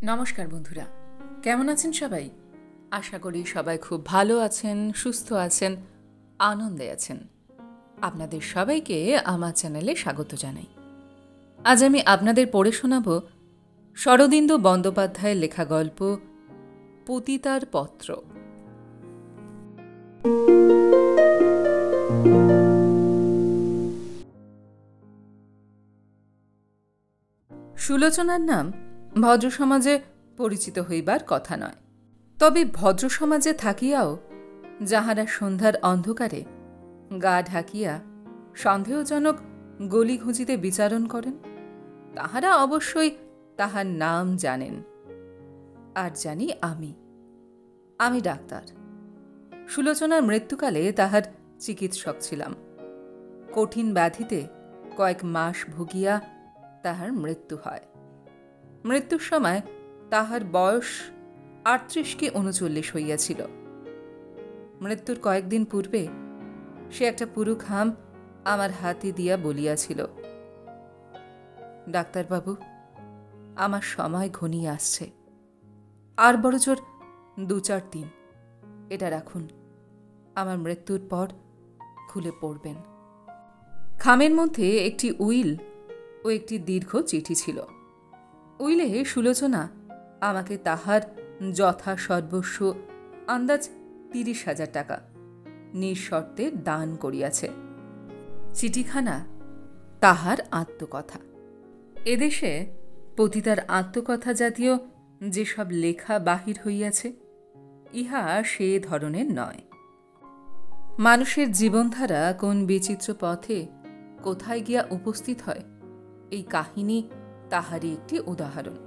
নমস্কার বন্ধুরা, কেমন আছেন সবাই? আশা করি সবাই খুব ভালো আছেন, সুস্থ আছেন, আনন্দে আছেন। আপনাদের সবাইকে আমার চ্যানেলে স্বাগত জানাই। আজ আমি আপনাদের পড়ে শোনাব শরদিন্দু বন্দ্যোপাধ্যায়ের লেখা গল্প পতিতার পত্র। সুলোচনার নাম ভদ্রসমাজে পরিচিত হইবার কথা নয়, তবে ভদ্রসমাজে থাকিয়াও যাহারা সন্ধ্যার অন্ধকারে গা ঢাকিয়া সন্দেহজনক গলিঘুঁজিতে বিচারণ করেন, তাহারা অবশ্যই তাহার নাম জানেন। আর জানি আমি ডাক্তার। সুলোচনার মৃত্যুকালে তাহার চিকিৎসক ছিলাম। কঠিন ব্যাধিতে কয়েক মাস ভুগিয়া তাহার মৃত্যু হয়। মৃত্যুর সময় তাহার বয়স ৩৮ কি ৩৯ হইয়াছিল। মৃত্যুর কয়েকদিন পূর্বে সে একটা পুরু খাম আমার হাতে দিয়া বলিয়াছিল, ডাক্তারবাবু, আমার সময় ঘনিয়ে আসছে, আর বড়জোর ২-৪ দিন এটা রাখুন, আমার মৃত্যুর পর খুলে পড়বেন। খামের মধ্যে একটি উইল ও একটি দীর্ঘ চিঠি ছিল। উইলে সুলোচনা আমাকে তাহার যথা সর্বস্ব আন্দাজ ৩০,০০০ টাকা নিঃশর্তে দান করিয়াছে। চিঠিখানা তাহার আত্মকথা। এদেশে পতিতার আত্মকথা জাতীয় যেসব লেখা বাহির হইয়াছে, ইহা সে ধরনের নয়। মানুষের জীবনধারা কোন বিচিত্র পথে কোথায় গিয়া উপস্থিত হয়, এই কাহিনী তাহারই একটি উদাহরণ।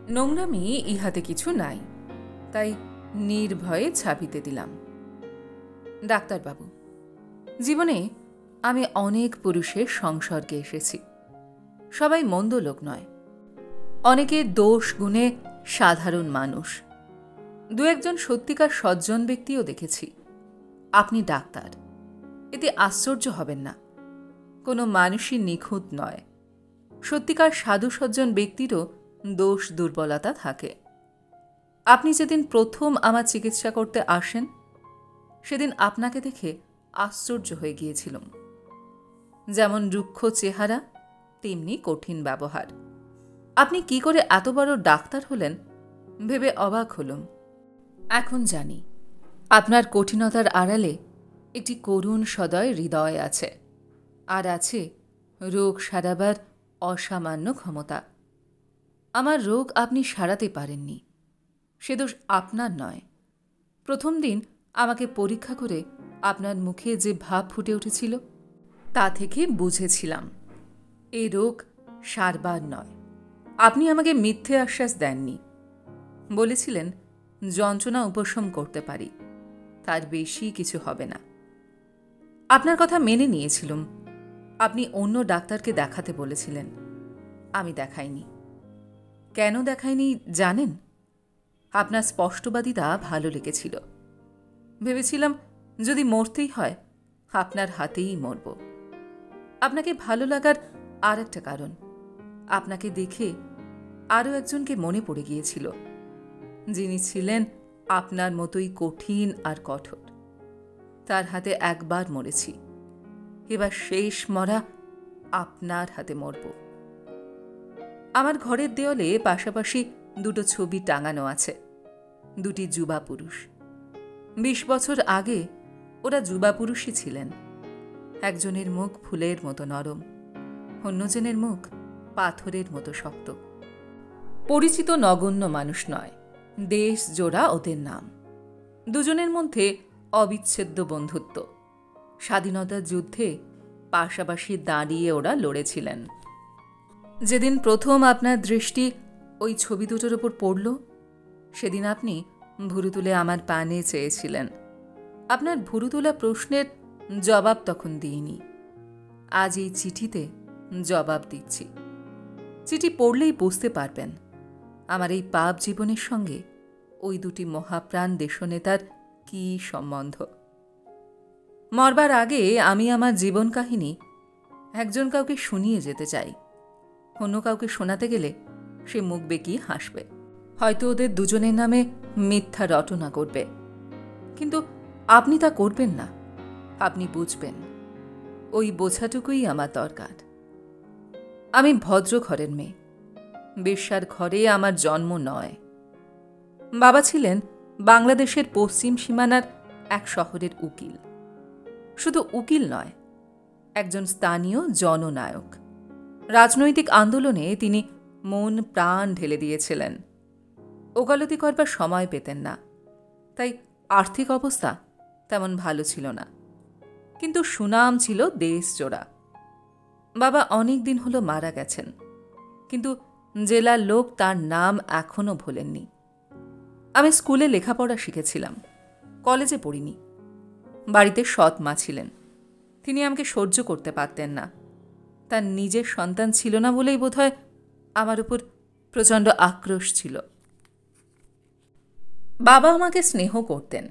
নোংরামি ইহাতে কিছু নাই, তাই নির্ভয়ে ছাপিতে দিলাম। ডাক্তারবাবু, জীবনে আমি অনেক পুরুষের সংসর্গে এসেছি। সবাই মন্দ লোক নয়, অনেকে দোষ গুণে সাধারণ মানুষ। ২-১জন সত্যিকার সজ্জন ব্যক্তিও দেখেছি। আপনি ডাক্তার, এতে আশ্চর্য হবেন না। কোনো মানুষই নিখুঁত নয়। সত্যিকার সাধু সজ্জন ব্যক্তিরও দোষ দুর্বলতা থাকে। আপনি যেদিন প্রথম আমার চিকিৎসা করতে আসেন, সেদিন আপনাকে দেখে আশ্চর্য হয়ে গিয়েছিলাম। যেমন রুক্ষ চেহারা, তেমনি কঠিন ব্যবহার। আপনি কি করে এত বড় ডাক্তার হলেন ভেবে অবাক হলাম। এখন জানি আপনার কঠিনতার আড়ালে একটি করুণ সদয় হৃদয় আছে, আর আছে রোগ সারাবার অসামান্য ক্ষমতা। আমার রোগ আপনি সারাতে পারেননি, সে দোষ আপনার নয়। প্রথম দিন আমাকে পরীক্ষা করে আপনার মুখে যে ভাব ফুটে উঠেছিল, তা থেকে বুঝেছিলাম এই রোগ সারবার নয়। আপনি আমাকে মিথ্যে আশ্বাস দেননি, বলেছিলেন যন্ত্রণা উপশম করতে পারি, তার বেশি কিছু হবে না। আপনার কথা মেনে নিয়েছিলাম। আপনি অন্য ডাক্তারকে দেখাতে বলেছিলেন, আমি দেখাইনি। কেন দেখাইনি জানেন? আপনার স্পষ্টবাদিতা ভালো লেগেছিল। ভেবেছিলাম যদি মরতেই হয় আপনার হাতেই মরব। আপনাকে ভালো লাগার আর একটা কারণ, আপনাকে দেখে আরও একজনকে মনে পড়ে গিয়েছিল, যিনি ছিলেন আপনার মতোই কঠিন আর কঠোর। তার হাতে একবার মরেছি, এবার শেষ মরা আপনার হাতে মরব। আমার ঘরের দেওয়ালে পাশাপাশি ২টো ছবি টাঙানো আছে, ২টি যুবা পুরুষ। ২০ বছর আগে ওরা যুবা পুরুষই ছিলেন। একজনের মুখ ফুলের মতো নরম, অন্যজনের মুখ পাথরের মতো শক্ত। পরিচিত নগণ্য মানুষ নয়, দেশ জোড়া ওদের নাম। দুজনের মধ্যে অবিচ্ছেদ্য বন্ধুত্ব। স্বাধীনতার যুদ্ধে পাশাপাশি দাঁড়িয়ে ওরা লড়েছিলেন। যেদিন প্রথম আপনার দৃষ্টি ওই ছবি দুটোর ওপর পড়ল, সেদিন আপনি ভুরু তুলে আমার পানে চেয়েছিলেন। আপনার ভুরু তোলা প্রশ্নের জবাব তখন দিইনি। আজ এই চিঠিতে জবাব দিচ্ছি। চিঠি পড়লেই বুঝতে পারবেন আমার এই পাপ জীবনের সঙ্গে ওই দুটি মহাপ্রাণ দেশনেতার কী সম্বন্ধ। মরবার আগে আমি আমার জীবন কাহিনী একজন কাউকে শুনিয়ে যেতে চাই। অন্য কাউকে শোনাতে গেলে সে মুখ বেঁকিয়ে হাসবে। হয়তো ওদের দুজনের নামে মিথ্যা রটনা করবে, কিন্তু আপনি তা করবেন না। আপনি বুঝবেন, ওই বোঝাটুকুই আমার দরকার। আমি ভদ্র ঘরের মেয়ে, বেশ্যার ঘরে আমার জন্ম নয়। বাবা ছিলেন বাংলাদেশের পশ্চিম সীমানার এক শহরের উকিল। শুধু উকিল নয়, একজন স্থানীয় জননায়ক। রাজনৈতিক আন্দোলনে তিনি মন প্রাণ ঢেলে দিয়েছিলেন। ওকালতি করবার সময় পেতেন না, তাই আর্থিক অবস্থা তেমন ভালো ছিল না, কিন্তু সুনাম ছিল দেশজোড়া। বাবা অনেক দিন হলো মারা গেছেন, কিন্তু জেলার লোক তার নাম এখনো ভোলেননি। আমি স্কুলে লেখাপড়া শিখেছিলাম, কলেজে পড়িনি। বাড়িতে সৎ মা ছিলেন, তিনি আমাকে সহ্য করতে পারতেন না। তার নিজের সন্তান ছিল না বলেই বোধহয় আমার উপর প্রচণ্ড আক্রোশ ছিল। বাবা আমাকে স্নেহ করতেন,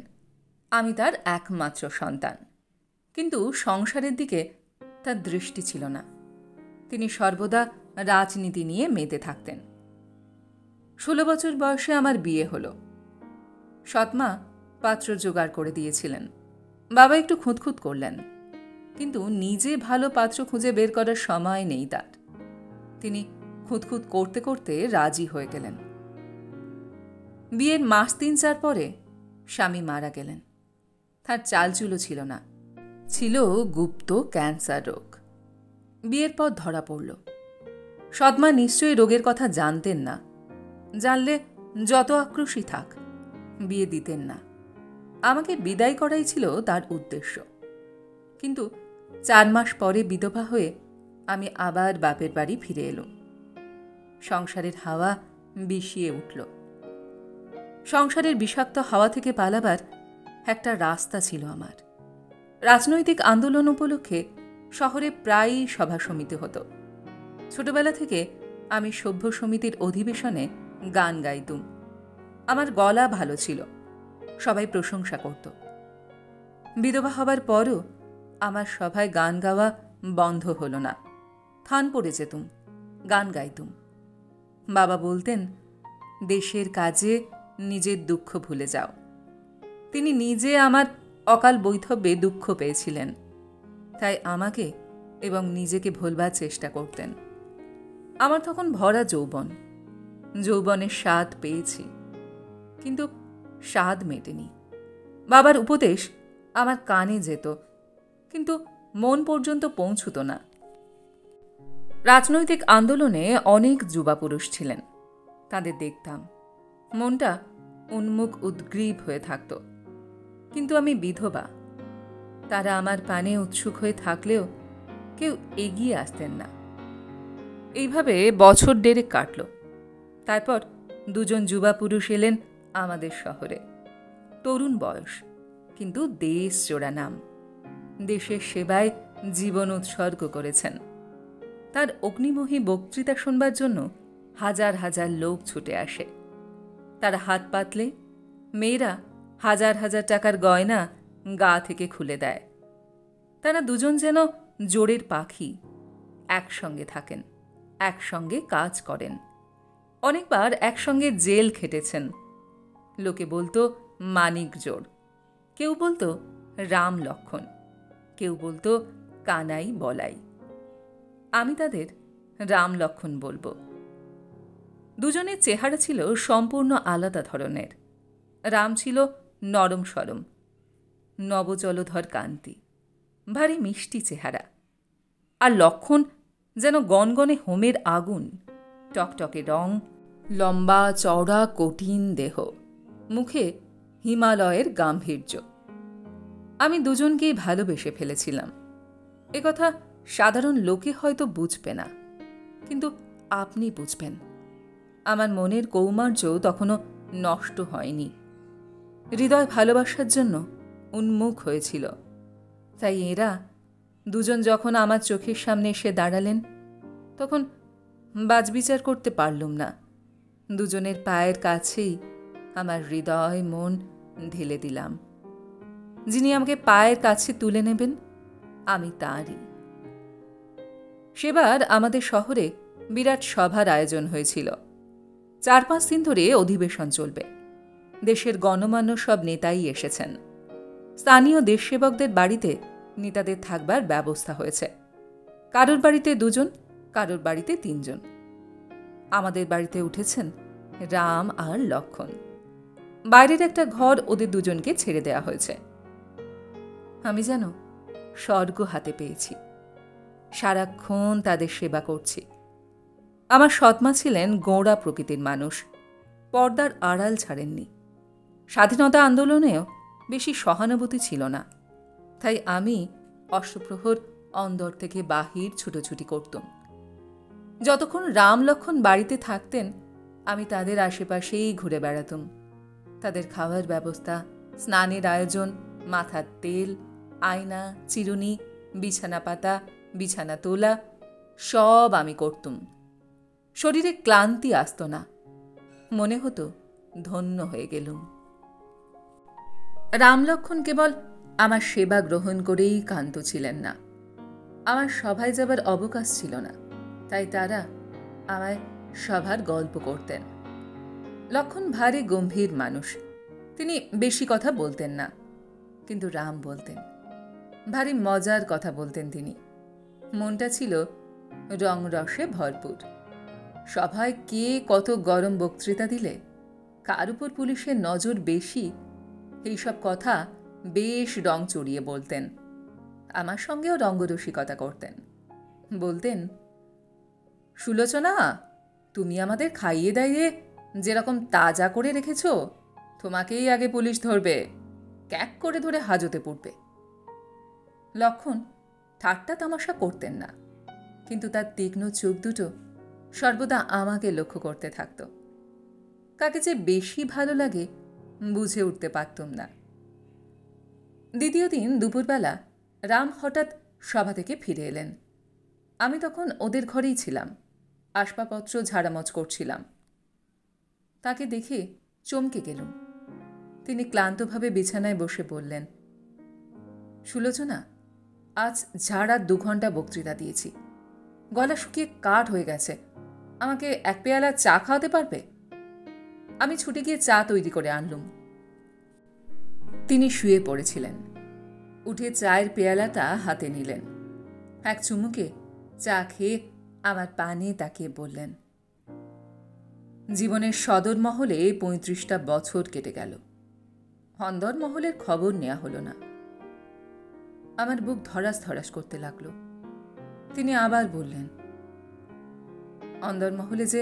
আমি তার একমাত্র সন্তান, কিন্তু সংসারের দিকে তার দৃষ্টি ছিল না। তিনি সর্বদা রাজনীতি নিয়ে মেতে থাকতেন। 16 বছর বয়সে আমার বিয়ে হলো। সৎমা পাত্র জোগাড় করে দিয়েছিলেন। বাবা একটু খুঁতখুত করলেন, কিন্তু নিজে ভালো পাত্র খুঁজে বের করার সময় নেই তার। তিনি খুঁতখুত করতে করতে রাজি হয়ে গেলেন। বিয়ের মাস 3-4 পরে স্বামী মারা গেলেন। তার চালচুলো ছিল না, ছিল গুপ্ত ক্যান্সার রোগ। বিয়ের পর ধরা পড়ল। সৎমা নিশ্চয়ই রোগের কথা জানতেন না, জানলে যত আক্রোশী থাক বিয়ে দিতেন না। আমাকে বিদায় করাই ছিল তার উদ্দেশ্য। কিন্তু 4 মাস পরে বিধবা হয়ে আমি আবার বাপের বাড়ি ফিরে এলাম। সংসারের হাওয়া বিষিয়ে উঠল। সংসারের বিষাক্ত হাওয়া থেকে পালাবার একটা রাস্তা ছিল আমার। রাজনৈতিক আন্দোলন উপলক্ষে শহরে প্রায়ই সভা সমিতি হতো। ছোটবেলা থেকে আমি সভ্য সমিতির অধিবেশনে গান গাইতুম। আমার গলা ভালো ছিল, সবাই প্রশংসা করত। বিধবা হবার পরও আমার সভায় গান গাওয়া বন্ধ হলো না। থান পড়ে যেতুম, গান গাইতুম। বাবা বলতেন, দেশের কাজে নিজের দুঃখ ভুলে যাও। তিনি নিজে আমার অকাল বৈধব্যে দুঃখ পেয়েছিলেন, তাই আমাকে এবং নিজেকে ভোলবার চেষ্টা করতেন। আমার তখন ভরা যৌবন, যৌবনের স্বাদ পেয়েছি, কিন্তু স্বাদ মেটেনি। বাবার উপদেশ আমার কানে যেত, কিন্তু মন পর্যন্ত পৌঁছত না। রাজনৈতিক আন্দোলনে অনেক যুবা পুরুষ ছিলেন, তাদের দেখতাম, মনটা উন্মুখ উদ্গ্রীব হয়ে থাকত। কিন্তু আমি বিধবা। তারা আমার পানে উৎসুক হয়ে থাকলেও কেউ এগিয়ে আসতেন না। এইভাবে বছর 1.5 কাটল। তারপর 2 যুবা পুরুষ এলেন আমাদের শহরে। তরুণ বয়স, কিন্তু দেশ জোড়া নাম। দেশের সেবায় জীবন উৎসর্গ করেছেন। তার অগ্নিমোহী বক্তৃতা শুনবার জন্য হাজার হাজার লোক ছুটে আসে। তারা হাত পাতলে মেয়েরা হাজার হাজার টাকার গয়না গা থেকে খুলে দেয়। তারা দুজন যেন জোড়ের পাখি, একসঙ্গে থাকেন, একসঙ্গে কাজ করেন। অনেকবার একসঙ্গে জেল খেটেছেন। লোকে বলতো মানিক জোড়, কেউ বলতো রাম লক্ষণ, কেউ বলতো কানাই বলাই। আমি তাদের রাম লক্ষণ বলবো। দুজনের চেহারা ছিল সম্পূর্ণ আলাদা ধরনের। রাম ছিল নরম সরম, নবজলধর কান্তি, ভারী মিষ্টি চেহারা। আর লক্ষণ যেন গনগনে হোমের আগুন, টকটকে রং, লম্বা চওড়া কঠিন দেহ, মুখে হিমালয়ের গাম্ভীর্য। আমি দুজনকেই ভালোবেসে ফেলেছিলাম। একথা সাধারণ লোকে হয়তো বুঝবে না, কিন্তু আপনি বুঝবেন। আমার মনের কৌমার্য তখনও নষ্ট হয়নি। হৃদয় ভালোবাসার জন্য উন্মুখ হয়েছিল। তাই এরা দুজন যখন আমার চোখের সামনে এসে দাঁড়ালেন, তখন বাছবিচার করতে পারলুম না। দুজনের পায়ের কাছেই আমার হৃদয় মন ঢেলে দিলাম। যিনি আমাকে পায়ের কাছে তুলে নেবেন, আমি তাঁরই। সেবার আমাদের শহরে বিরাট সভার আয়োজন হয়েছিল। 4-5 দিন ধরে অধিবেশন চলবে। দেশের গণ্যমান্য সব নেতাই এসেছেন। স্থানীয় দেশসেবকদের বাড়িতে নেতাদের থাকবার ব্যবস্থা হয়েছে। কারোর বাড়িতে 2 জন, কারোর বাড়িতে 3 জন। আমাদের বাড়িতে উঠেছেন রাম আর লক্ষণ। বাইরের একটা ঘর ওদের 2 জনকে ছেড়ে দেওয়া হয়েছে। আমি যেন স্বর্গ হাতে পেয়েছি। সারাক্ষণ তাদের সেবা করছি। আমার সৎমা ছিলেন গোঁড়া প্রকৃতির মানুষ, পর্দার আড়াল ছাড়েননি। স্বাধীনতা আন্দোলনেও বেশি সহানুভূতি ছিল না, তাই আমি অষ্টপ্রহর অন্দর থেকে বাহির ছুটোছুটি করতুম। যতক্ষণ রাম লক্ষণ বাড়িতে থাকতেন আমি তাদের আশেপাশেই ঘুরে বেড়াতুম। তাদের খাওয়ার ব্যবস্থা, স্নানের আয়োজন, মাথার তেল, আয়না, চিরুনি, বিছানা পাতা, বিছানা তোলা সব আমি করতুম। শরীরে ক্লান্তি আসত না, মনে হতো ধন্য হয়ে গেলুম। রামলক্ষণ কেবল আমার সেবা গ্রহণ করেই ক্ষান্ত ছিলেন না। আমার সভায় যাবার অবকাশ ছিল না, তাই তারা আমায় সভার গল্প করতেন। লক্ষণ ভারী গম্ভীর মানুষ, তিনি বেশি কথা বলতেন না, কিন্তু রাম বলতেন। ভারী মজার কথা বলতেন তিনি। মনটা ছিল রংরসে ভরপুর। সভায় কে কত গরম বক্তৃতা দিলে, কার উপর পুলিশের নজর বেশি, এইসব কথা বেশ রং চড়িয়ে বলতেন। আমার সঙ্গেও রঙ্গরসিকতা করতেন। বলতেন, সুলোচনা, তুমি আমাদের খাইয়ে দাইয়ে যেরকম তাজা করে রেখেছ, তোমাকেই আগে পুলিশ ধরবে, ক্যাক করে ধরে হাজতে পড়বে। লক্ষণ ঠাট্টা তামাশা করতেন না, কিন্তু তার তীক্ষ্ণ চোখ দুটো সর্বদা আমাকে লক্ষ্য করতে থাকত। কাকে যে বেশি ভালো লাগে বুঝে উঠতে পারতুম না। দ্বিতীয় দিন দুপুরবেলা রাম হঠাৎ সভা থেকে ফিরে এলেন। আমি তখন ওদের ঘরেই ছিলাম, আসবাবপত্র ঝাড়ামোছ করছিলাম। তাকে দেখে চমকে গেলুম। তিনি ক্লান্তভাবে বিছানায় বসে বললেন, সুলোচনা, আজ ঝাড়া 2 ঘন্টা বক্তৃতা দিয়েছি, গলা শুকিয়ে কাঠ হয়ে গেছে, আমাকে 1 পেয়ালা চা খাওয়াতে পারবে? আমি ছুটে গিয়ে চা তৈরি করে আনলুম। তিনি শুয়ে পড়েছিলেন। উঠে চায়ের পেয়ালাটা হাতে নিলেন। এক চুমুকে চা খেয়ে আমার পানে তাকিয়ে বললেন, জীবনের সদর মহলে 35টা বছর কেটে গেল, অন্দর মহলের খবর নেওয়া হলো না। আমার বুক ধরাস ধরাস করতে লাগলো। তিনি আবার বললেন, অন্দর মহলে যে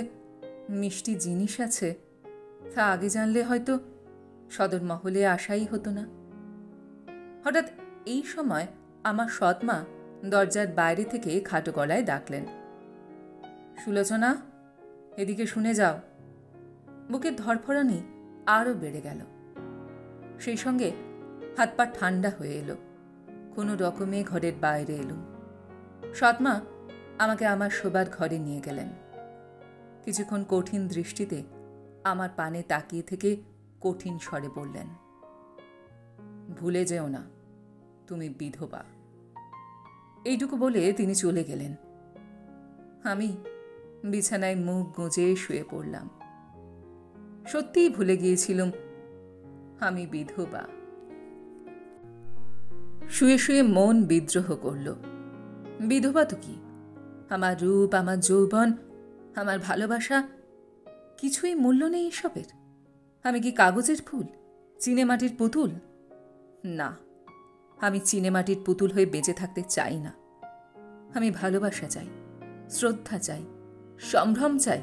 মিষ্টি জিনিস আছে তা আগে জানলে হয়তো সদর মহলে আসাই হতো না। হঠাৎ এই সময় আমার সৎমা দরজার বাইরে থেকে খাটো গলায় ডাকলেন, সুলোচনা, এদিকে শুনে যাও। বুকের ধরফরানি আরও বেড়ে গেল। সেই সঙ্গে হাত পা ঠান্ডা হয়ে এলো। কোনো রকমে ঘরের বাইরে এলুম। সৎমা আমাকে আমার শোবার ঘরে নিয়ে গেলেন। কিছুক্ষণ কঠিন দৃষ্টিতে আমার পানে তাকিয়ে থেকে কঠিন স্বরে বললেন, ভুলে যেও না, তুমি বিধবা। এইটুকু বলে তিনি চলে গেলেন। আমি বিছানায় মুখ গুঁজে শুয়ে পড়লাম। সত্যিই ভুলে গিয়েছিলাম আমি বিধবা। শুয়ে শুয়ে মন বিদ্রোহ করল। বিধবা তো কি? আমার রূপ, আমার যৌবন, আমার ভালোবাসা, কিছুই মূল্য নেই এসবের? আমি কি কাগজের ফুল, চিনেমাটির পুতুল? না, আমি চিনেমাটির পুতুল হয়ে বেঁচে থাকতে চাই না। আমি ভালোবাসা চাই, শ্রদ্ধা চাই, সম্ভ্রম চাই।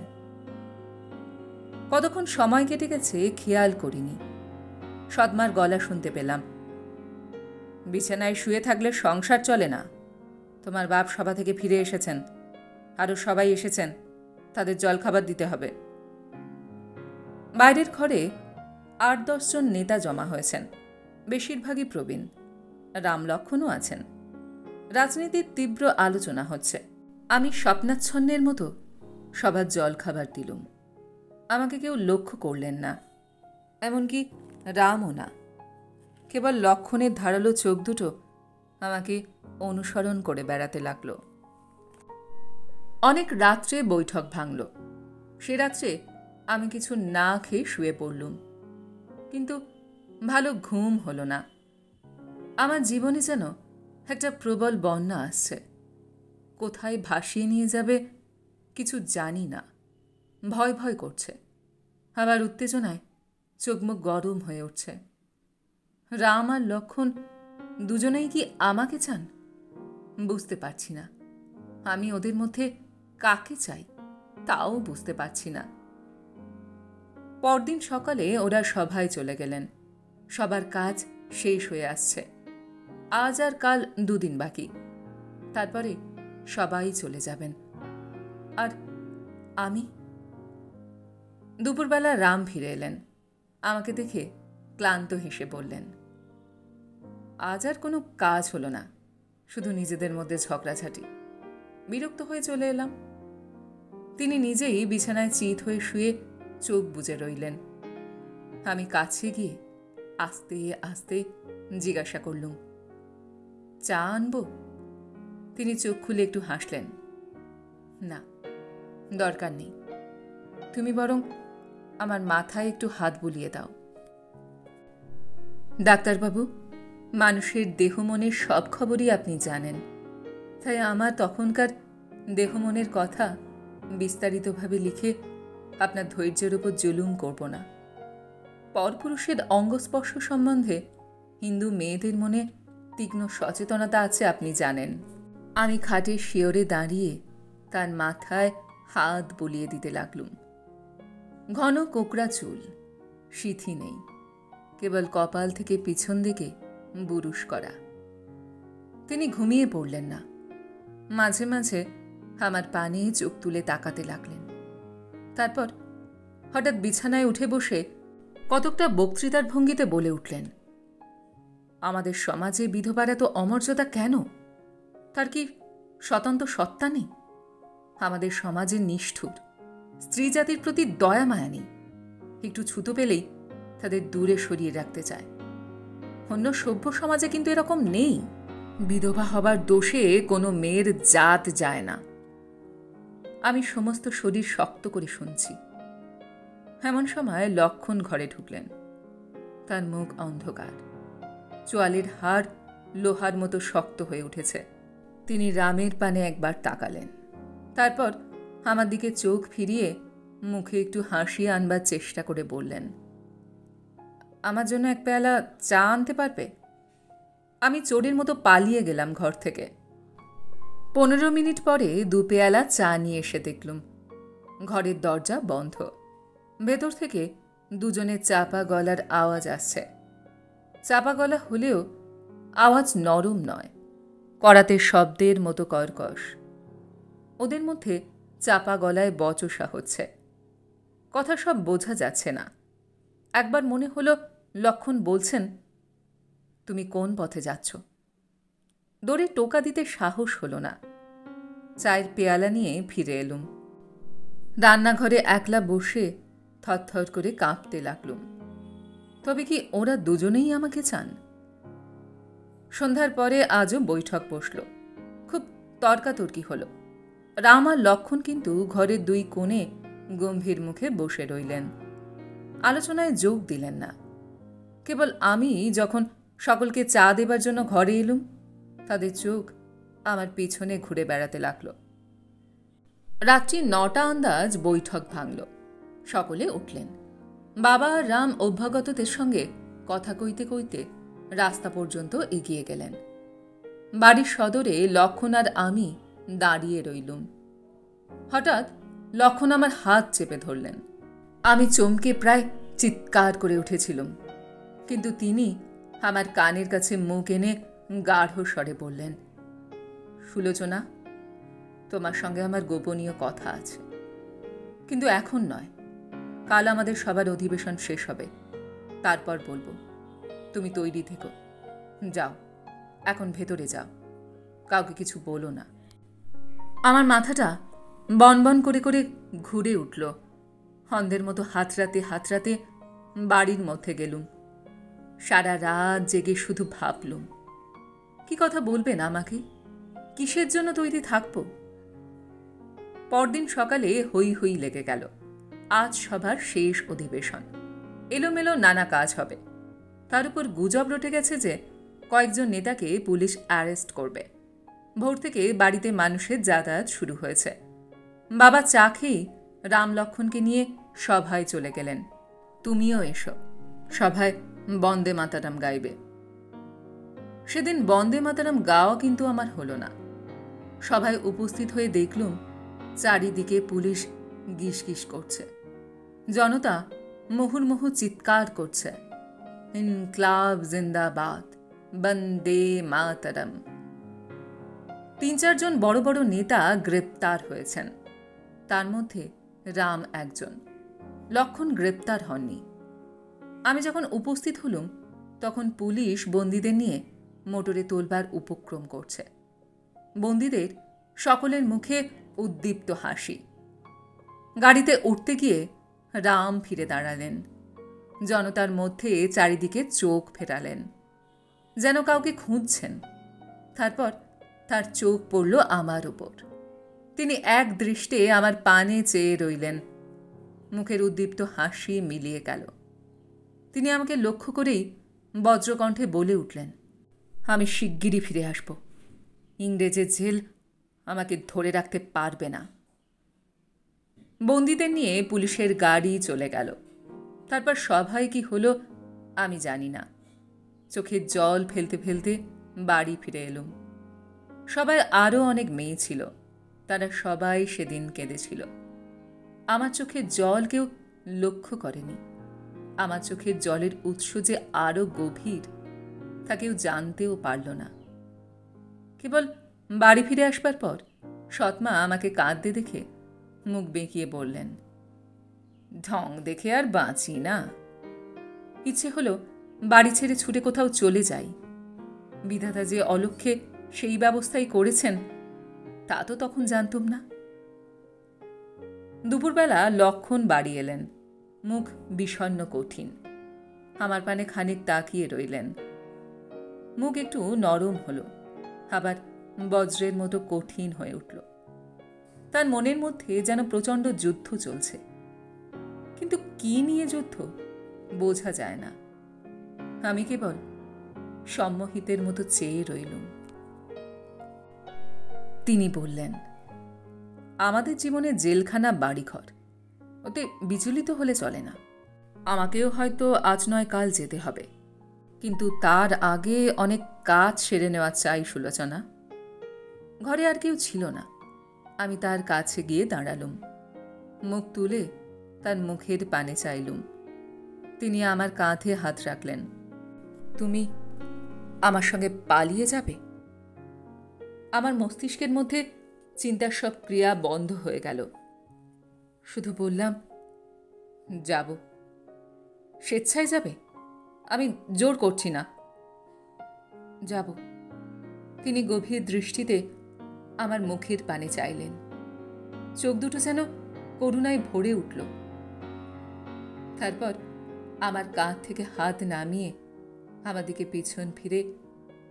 কতক্ষণ সময় কেটে গেছে খেয়াল করিনি। সৎমার গলা শুনতে পেলাম, বিছানায় শুয়ে থাকলে সংসার চলে না। তোমার বাপ সভা থেকে ফিরে এসেছেন, আরও সবাই এসেছেন, তাদের জলখাবার দিতে হবে। বাইরের ঘরে 8-10 জন নেতা জমা হয়েছেন, বেশিরভাগই প্রবীণ। রাম লক্ষণও আছেন। রাজনীতির তীব্র আলোচনা হচ্ছে। আমি স্বপ্নাচ্ছন্নের মতো সবার জলখাবার দিলুম। আমাকে কেউ লক্ষ্য করলেন না, এমনকি রামও না। কেবল লক্ষণের ধারালো চোখ দুটো আমাকে অনুসরণ করে বেড়াতে লাগলো। অনেক রাত্রে বৈঠক ভাঙল। সে রাত্রে আমি কিছু না খেয়ে শুয়ে পড়লুম, কিন্তু ভালো ঘুম হলো না। আমার জীবনে যেন একটা প্রবল বন্যা আসছে, কোথায় ভাসিয়ে নিয়ে যাবে কিছু জানি না। ভয় ভয় করছে, আবার উত্তেজনায় চোখ মুখ গরম হয়ে উঠছে। রাম আর লক্ষণ দুজনেই কি আমাকে চান? বুঝতে পারছি না। আমি ওদের মধ্যে কাকে চাই তাও বুঝতে পারছি না। পরদিন সকালে ওরা সভায় চলে গেলেন। সবার কাজ শেষ হয়ে আসছে। আজ আর কাল 2 দিন বাকি, তারপরে সবাই চলে যাবেন। আর আমি? দুপুরবেলা রাম ফিরে এলেন। আমাকে দেখে ক্লান্ত হেসে বললেন, আজ আর কোনো কাজ হলো না, শুধু নিজেদের মধ্যে ঝগড়াঝাটি। বিরক্ত হয়ে চলে এলাম। তিনি নিজেই বিছানায় চিত হয়ে শুয়ে চোখ বুজে রইলেন। আমি কাছে গিয়ে আস্তে আস্তে জিজ্ঞাসা করলুম, চা আনবো? তিনি চোখ খুলে একটু হাসলেন। না, দরকার নেই। তুমি বরং আমার মাথায় একটু হাত বুলিয়ে দাও। ডাক্তারবাবু, মানুষের দেহ মনের সব খবরই আপনি জানেন, তাই আমার তখনকার দেহ মনের কথা বিস্তারিতভাবে লিখে আপনার ধৈর্যের উপর জুলুম করব না। পরপুরুষের অঙ্গস্পর্শ সম্বন্ধে হিন্দু মেয়েদের মনে তীক্ষ্ণ সচেতনতা আছে, আপনি জানেন। আমি খাটের শিয়রে দাঁড়িয়ে তার মাথায় হাত বুলিয়ে দিতে লাগলুম। ঘন কোকড়া চুল, সিথি নেই, কেবল কপাল থেকে পিছন দিকে বুরুশ করা। তিনি ঘুমিয়ে পড়লেন না। মাঝে মাঝে আমার পানে চোখ তুলে তাকাতে লাগলেন। তারপর হঠাৎ বিছানায় উঠে বসে কতকটা বক্তৃতার ভঙ্গিতে বলে উঠলেন, আমাদের সমাজে বিধবার এত অমর্যাদা কেন? তার কি স্বতন্ত্র সত্তা নেই? আমাদের সমাজে নিষ্ঠুর, স্ত্রী জাতির প্রতি দয়া মায়া নেই। একটু ছুতো পেলেই তাদের দূরে সরিয়ে রাখতে চায়। অন্য সভ্য সমাজে কিন্তু এরকম নেই। বিধবা হবার দোষে কোনো মেয়ের জাত যায় না। আমি সমস্ত শরীর শক্ত করে শুনছি। এমন সময় লক্ষণ ঘরে ঢুকলেন। তার মুখ অন্ধকার, চোয়ালের হাড় লোহার মতো শক্ত হয়ে উঠেছে। তিনি রামের পানে একবার তাকালেন, তারপর আমার দিকে চোখ ফিরিয়ে মুখে একটু হাসি আনবার চেষ্টা করে বললেন, আমার জন্য 1 পেয়ালা চা আনতে পারবে? আমি চোরের মতো পালিয়ে গেলাম ঘর থেকে। 15 মিনিট পরে 2 পেয়ালা চা নিয়ে এসে দেখলুম ঘরের দরজা বন্ধ। ভেতর থেকে দুজনের চাপা গলার আওয়াজ আসছে। চাপা গলা হলেও আওয়াজ নরম নয়, করাতে শব্দের মতো কর্কশ। ওদের মধ্যে চাপা গলায় বচসা হচ্ছে। কথা সব বোঝা যাচ্ছে না। একবার মনে হলো লক্ষণ বলছেন, তুমি কোন পথে যাচ্ছ? দৌড়ে টোকা দিতে সাহস হলো না। চায়ের পেয়ালা নিয়ে ফিরে এলুম। রান্নাঘরে একলা বসে থরথর করে কাঁপতে লাগলুম। তবে কি ওরা দুজনেই আমাকে চান? সন্ধ্যার পরে আজও বৈঠক বসল। খুব তর্কাতর্কি হলো। রাম আর লক্ষণ কিন্তু ঘরের 2 কোণে গম্ভীর মুখে বসে রইলেন। আলোচনায় যোগ দিলেন না। কেবল আমি যখন সকলকে চা দেবার জন্য ঘরে এলুম, তাদের চোখ আমার পিছনে ঘুরে বেড়াতে লাগল। রাত্রি 9টা আন্দাজ বৈঠক ভাঙল। সকলে উঠলেন। বাবা আর রাম অভ্যাগতদের সঙ্গে কথা কইতে কইতে রাস্তা পর্যন্ত এগিয়ে গেলেন। বাড়ির সদরে লক্ষণ আর আমি দাঁড়িয়ে রইলুম। হঠাৎ লক্ষণ আমার হাত চেপে ধরলেন। আমি চমকে প্রায় চিৎকার করে উঠেছিলুম, কিন্তু তিনি আমার কানের কাছে মুখ এনে গাঢ় স্বরে বললেন, সুলোচনা, তোমার সঙ্গে আমার গোপনীয় কথা আছে, কিন্তু এখন নয়। কাল আমাদের সবার অধিবেশন শেষ হবে, তারপর বলবো। তুমি তৈরি থেকো। যাও, এখন ভেতরে যাও, কাউকে কিছু বলো না। আমার মাথাটা বনবন করে করে ঘুরে উঠল। হন্দের মতো হাতড়াতে হাতড়াতে বাড়ির মধ্যে গেলুম। সারা রাত জেগে শুধু ভাবলুম, কি কথা বলবেন আমাকে? কিসের জন্য তৈরি থাকব? পরদিন সকালে হই হই লেগে গেল। আজ সভার শেষ অধিবেশন, এলোমেলো নানা কাজ হবে। তার উপর গুজব রটে গেছে যে কয়েকজন নেতাকে পুলিশ অ্যারেস্ট করবে। ভোর থেকে বাড়িতে মানুষের যাতায়াত শুরু হয়েছে। বাবা চা খেয়েই রাম লক্ষ্মণকে নিয়ে সভায় চলে গেলেন। তুমিও এসো, সভায় বন্দে মাতারাম গাইবে। সেদিন বন্দে মাতারাম গাওয়া কিন্তু আমার হলো না। সভায় উপস্থিত হয়ে দেখলুম চারিদিকে পুলিশ গিসগিস করছে, জনতা মুহুর্মুহু চিৎকার করছে, ইনকলাব জিন্দাবাদ, বন্দে মাতারাম। 3-4 জন বড় বড় নেতা গ্রেপ্তার হয়েছেন, তার মধ্যে রাম একজন। লক্ষণ গ্রেপ্তার হননি। আমি যখন উপস্থিত হলুম তখন পুলিশ বন্দীদের নিয়ে মোটরে তোলবার উপক্রম করছে। বন্দীদের সকলের মুখে উদ্দীপ্ত হাসি। গাড়িতে উঠতে গিয়ে রাম ফিরে দাঁড়ালেন, জনতার মধ্যে চারিদিকে চোখ ফেরালেন, যেন কাউকে খুঁজছেন। তারপর তার চোখ পড়ল আমার উপর। তিনি এক দৃষ্টে আমার পানে চেয়ে রইলেন। মুখের উদ্দীপ্ত হাসি মিলিয়ে গেল। তিনি আমাকে লক্ষ্য করেই বজ্রকণ্ঠে বলে উঠলেন, আমি শিগগিরই ফিরে আসব। ইংরেজের জেল আমাকে ধরে রাখতে পারবে না। বন্দীদের নিয়ে পুলিশের গাড়ি চলে গেল। তারপর সভায় কি হলো আমি জানি না। চোখের জল ফেলতে ফেলতে বাড়ি ফিরে এলুম। সবাই আরও অনেক মেয়ে ছিল, তারা সবাই সেদিন কেঁদেছিল। আমার চোখের জল কেউ লক্ষ্য করেনি। আমার চোখের জলের উৎস যে আরও গভীর তা কেউ জানতেও পারল না। কেবল বাড়ি ফিরে আসবার পর সৎমা আমাকে কাঁদতে দেখে মুখ বেঁকিয়ে বললেন, ঢং দেখে আর বাঁচি না। ইচ্ছে হলো বাড়ি ছেড়ে ছুটে কোথাও চলে যাই। বিধাতা যে অলক্ষ্যে সেই ব্যবস্থাই করেছেন তা তো তখন জানতুম না। দুপুরবেলা লক্ষণ বাড়ি এলেন, মুখ বিষণ্ণ কঠিন। আমার পানে খানিক তাকিয়ে রইলেন। মুখ একটু নরম হলো, আবার বজ্রের মতো কঠিন হয়ে উঠল। তার মনের মধ্যে যেন প্রচণ্ড যুদ্ধ চলছে, কিন্তু কি নিয়ে যুদ্ধ বোঝা যায় না। আমি কেবল সম্মোহিতের মতো চেয়ে রইলুম। তিনি বললেন, আমাদের জীবনে জেলখানা বাড়িঘর, ওতে বিচলিত হলে চলে না। আমাকেও হয়তো আজ নয় কাল যেতে হবে, কিন্তু তার আগে অনেক কাজ সেরে নেওয়া চাই সুলোচনা। ঘরে আর কেউ ছিল না। আমি তার কাছে গিয়ে দাঁড়ালুম, মুখ তুলে তার মুখের পানে চাইলুম। তিনি আমার কাঁধে হাত রাখলেন। তুমি আমার সঙ্গে পালিয়ে যাবে? আমার মস্তিষ্কের মধ্যে চিন্তার সব ক্রিয়া বন্ধ হয়ে গেল। শুধু বললাম, যাব। স্বেচ্ছায় যাবে? আমি জোর করছি না। যাব। তিনি গভীর দৃষ্টিতে আমার মুখের পানে চাইলেন। চোখ দুটো যেন করুণায় ভরে উঠল। তারপর আমার কাঁধ থেকে হাত নামিয়ে আমার দিকে পিছন ফিরে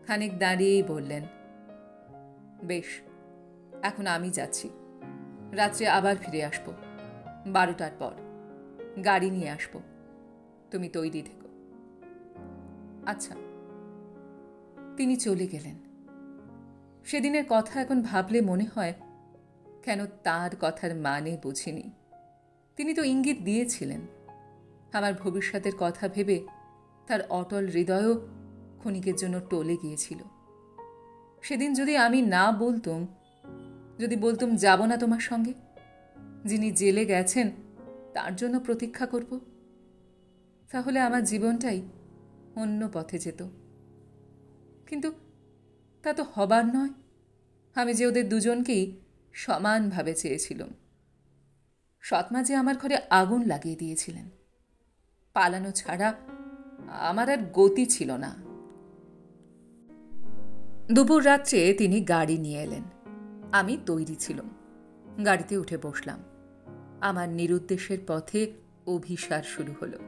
খানিক দাঁড়িয়েই বললেন, বেশ, এখন আমি যাচ্ছি। রাত্রে আবার ফিরে আসব, 12টার পর। গাড়ি নিয়ে আসব, তুমি তৈরি থেকো। আচ্ছা। তিনি চলে গেলেন। সেদিনের কথা এখন ভাবলে মনে হয় কেন তার কথার মানে বুঝিনি। তিনি তো ইঙ্গিত দিয়েছিলেন। আমার ভবিষ্যতের কথা ভেবে তার অটল হৃদয়ও ক্ষণিকের জন্য টলে গিয়েছিল। সেদিন যদি আমি না বলতুম, যদি বলতুম যাব না তোমার সঙ্গে, যিনি জেলে গেছেন তার জন্য প্রতীক্ষা করব, তাহলে আমার জীবনটাই অন্য পথে যেত। কিন্তু তা তো হবার নয়। আমি যে ওদের দুজনকেই সমানভাবে চেয়েছিলাম। সৎমা যে আমার ঘরে আগুন লাগিয়ে দিয়েছিলেন। পালানো ছাড়া আমার আর গতি ছিল না। দুপুর রাত্রে তিনি গাড়ি নিয়ে এলেন। আমি তৈরি ছিলাম। গাড়িতে উঠে বসলাম। আমার নিরুদ্দেশের পথে অভিসার শুরু হলো।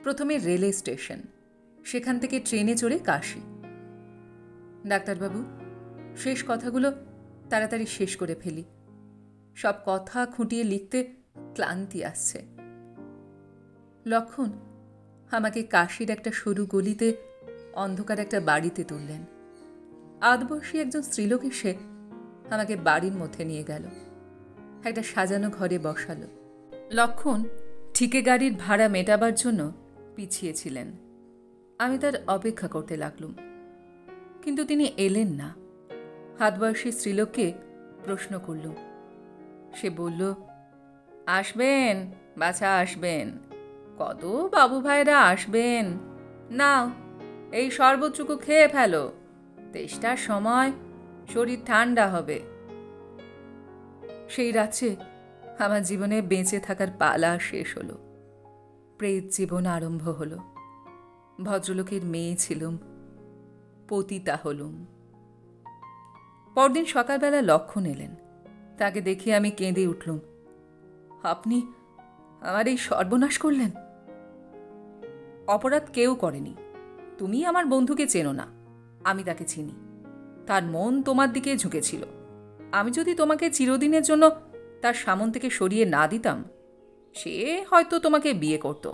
প্রথমে রেলে স্টেশন, সেখান থেকে ট্রেনে চড়ে কাশী। ডাক্তারবাবু, শেষ কথাগুলো তাড়াতাড়ি শেষ করে ফেলি। সব কথা খুঁটিয়ে লিখতে ক্লান্তি আসছে। লক্ষণ আমাকে কাশির একটা সরু গলিতে অন্ধকার একটা বাড়িতে তুললেন। আদবর্ষী একজন স্ত্রীলোক এসে আমাকে বাড়ির মধ্যে নিয়ে গেল। একটা সাজানো ঘরে বসালো। লক্ষণ ঠিকে গাড়ির ভাড়া মেটাবার জন্য পিছিয়েছিলেন। আমি তার অপেক্ষা করতে লাগলুম, কিন্তু তিনি এলেন না। হাতবয়সী স্ত্রীলোককে প্রশ্ন করলুম। সে বলল, আসবেন বাছা, আসবেন, কত বাবু ভাইরা আসবেন, নাও এই শরবতটুকু খেয়ে ফেলো, তেষ্টার সময় শরীর ঠান্ডা হবে। সেই রাত্রে আমার জীবনে বেঁচে থাকার পালা শেষ হলো। প্রেত জীবন আরম্ভ হলো। ভদ্রলোকের মেয়ে ছিলুম, পতিতা হলুম। পরদিন সকালবেলা লক্ষণ এলেন। তাকে দেখে আমি কেঁদে উঠলুম। আপনি আমার এই সর্বনাশ করলেন। অপরাধ কেউ করেনি। তুমি আমার বন্ধুকে চেনো না, আমি তাকে চিনি। তার মন তোমার দিকে ঝুঁকেছিল। আমি যদি তোমাকে চিরদিনের জন্য তার সামন থেকে সরিয়ে না দিতাম, সে হয়তো তোমাকে বিয়ে করত।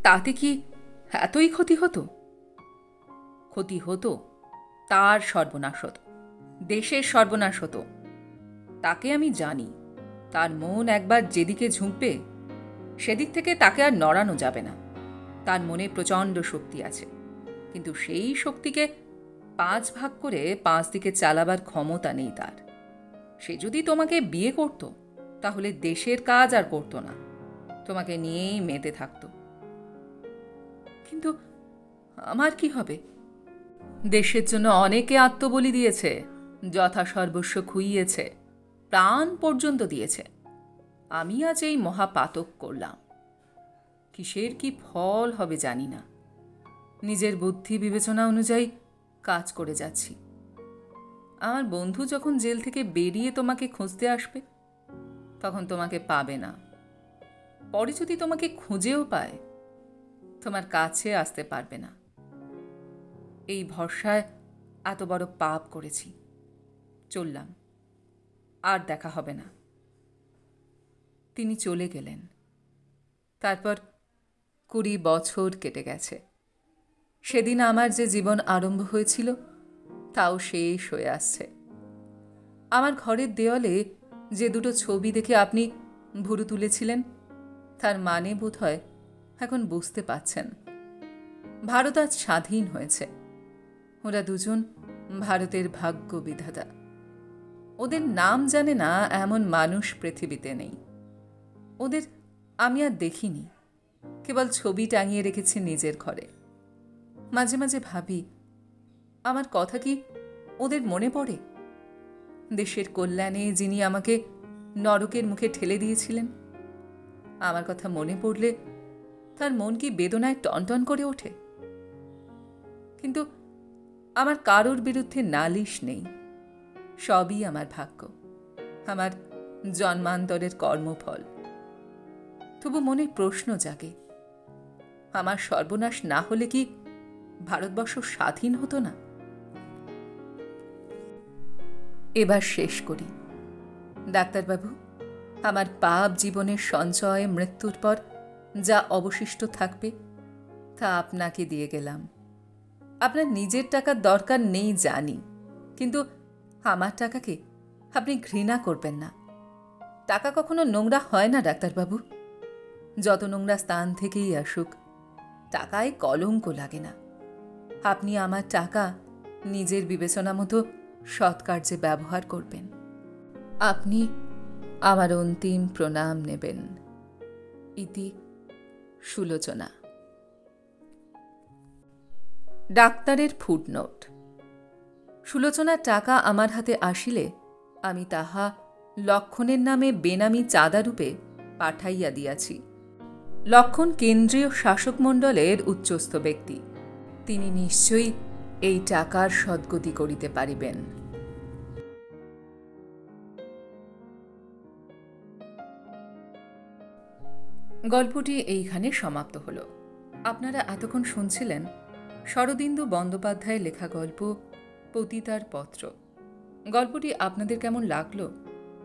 তাতে কি এতই ক্ষতি হতো? ক্ষতি হতো, তার সর্বনাশ হতো, দেশের সর্বনাশ হতো। তাকে আমি জানি। তার মন একবার যেদিকে ঝুঁকবে, সেদিক থেকে তাকে আর নড়ানো যাবে না। তার মনে প্রচণ্ড শক্তি আছে, কিন্তু সেই শক্তিকে 5 ভাগ করে 5 দিকে চালাবার ক্ষমতা নেই তার। সে যদি তোমাকে বিয়ে করত, তাহলে দেশের কাজ আর করত না, তোমাকে নিয়েই মেতে থাকত। কিন্তু আমার কি হবে? দেশের জন্য অনেকে আত্মবলি দিয়েছে, যথাসর্বস্ব খুইয়েছে, প্রাণ পর্যন্ত দিয়েছে। আমি আজ এই মহাপাতক করলাম। কিসের কি ফল হবে জানি না। নিজের বুদ্ধি বিবেচনা অনুযায়ী কাজ করে যাচ্ছি। আমার বন্ধু যখন জেল থেকে বেরিয়ে তোমাকে খুঁজতে আসবে, তখন তোমাকে পাবে না। পরে যদি তোমাকে খুঁজেও পায়, তোমার কাছে আসতে পারবে না। এই ভরসায় এত বড় পাপ করেছি। চললাম, আর দেখা হবে না। তিনি চলে গেলেন। তারপর 20 বছর কেটে গেছে। সেদিন আমার যে জীবন আরম্ভ হয়েছিল, তাও শেষ হয়ে আসছে। আমার ঘরের দেওয়ালে যে 2টো ছবি দেখে আপনি ভুরু তুলেছিলেন, তার মানে বোধহয় এখন বুঝতে পারছেন। ভারত আজ স্বাধীন হয়েছে। ওরা দুজন ভারতের ভাগ্য বিধাতা। ওদের নাম জানে না এমন মানুষ পৃথিবীতে নেই। ওদের আমি আর দেখিনি, কেবল ছবি টাঙিয়ে রেখেছি নিজের ঘরে। মাঝে মাঝে ভাবি, আমার কথা কি ওদের মনে পড়ে? দেশের কল্যাণে যিনি আমাকে নরকের মুখে ঠেলে দিয়েছিলেন, আমার কথা মনে পড়লে তার মন কি বেদনায় টনটন করে ওঠে? কিন্তু আমার কারোর বিরুদ্ধে নালিশ নেই। সবই আমার ভাগ্য, আমার জন্মান্তরের কর্মফল। তবু মনে প্রশ্ন জাগে, আমার সর্বনাশ না হলে কি ভারতবর্ষ স্বাধীন হতো না? এবার শেষ করি। ডাক্তারবাবু, আমার পাপ জীবনের সঞ্চয় মৃত্যুর পর যা অবশিষ্ট থাকবে, তা আপনাকে দিয়ে গেলাম। আপনার নিজের টাকার দরকার নেই জানি, কিন্তু আমার টাকাকে আপনি ঘৃণা করবেন না। টাকা কখনো নোংরা হয় না ডাক্তারবাবু। যত নোংরা স্থান থেকেই আসুক, টাকায় কলঙ্ক লাগে না। আপনি আমার টাকা নিজের বিবেচনা মতো সৎকার্যে ব্যবহার করবেন। আপনি আমার অন্তিম প্রণাম নেবেন। ইতি সুলোচনা। ডাক্তারের ফুটনোট। সুলোচনার টাকা আমার হাতে আসিলে আমি তাহা লক্ষণের নামে বেনামি চাঁদারূপে পাঠাইয়া দিয়াছি। লক্ষণ কেন্দ্রীয় শাসকমণ্ডলের উচ্চস্থ ব্যক্তি। তিনি নিশ্চয়ই এই টাকার সদ্গতি করিতে পারিবেন। গল্পটি এইখানে সমাপ্ত হল। আপনারা এতক্ষণ শুনছিলেন শরদিন্দু বন্দ্যোপাধ্যায়ের লেখা গল্প পতিতার পত্র। গল্পটি আপনাদের কেমন লাগলো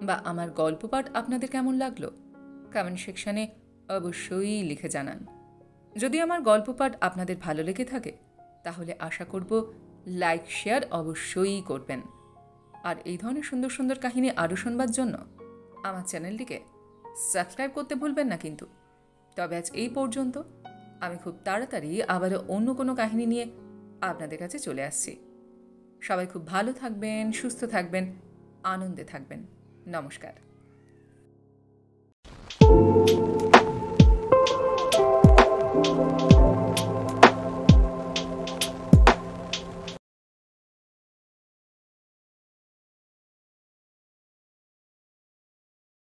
বা আমার গল্প পাঠ আপনাদের কেমন লাগলো কমেন্ট সেকশনে অবশ্যই লিখে জানান। যদি আমার গল্প পাঠ আপনাদের ভালো লেগে থাকে তাহলে আশা করব লাইক শেয়ার অবশ্যই করবেন। আর এই ধরনের সুন্দর সুন্দর কাহিনী আরও শুনবার জন্য আমার চ্যানেলটিকে সাবস্ক্রাইব করতে ভুলবেন না কিন্তু। তবে আজ এই পর্যন্ত। আমি খুব তাড়াতাড়ি আবারও অন্য কোনো কাহিনী নিয়ে আপনাদের কাছে চলে আসছি। সবাই খুব ভালো থাকবেন, সুস্থ থাকবেন, আনন্দে থাকবেন। নমস্কার।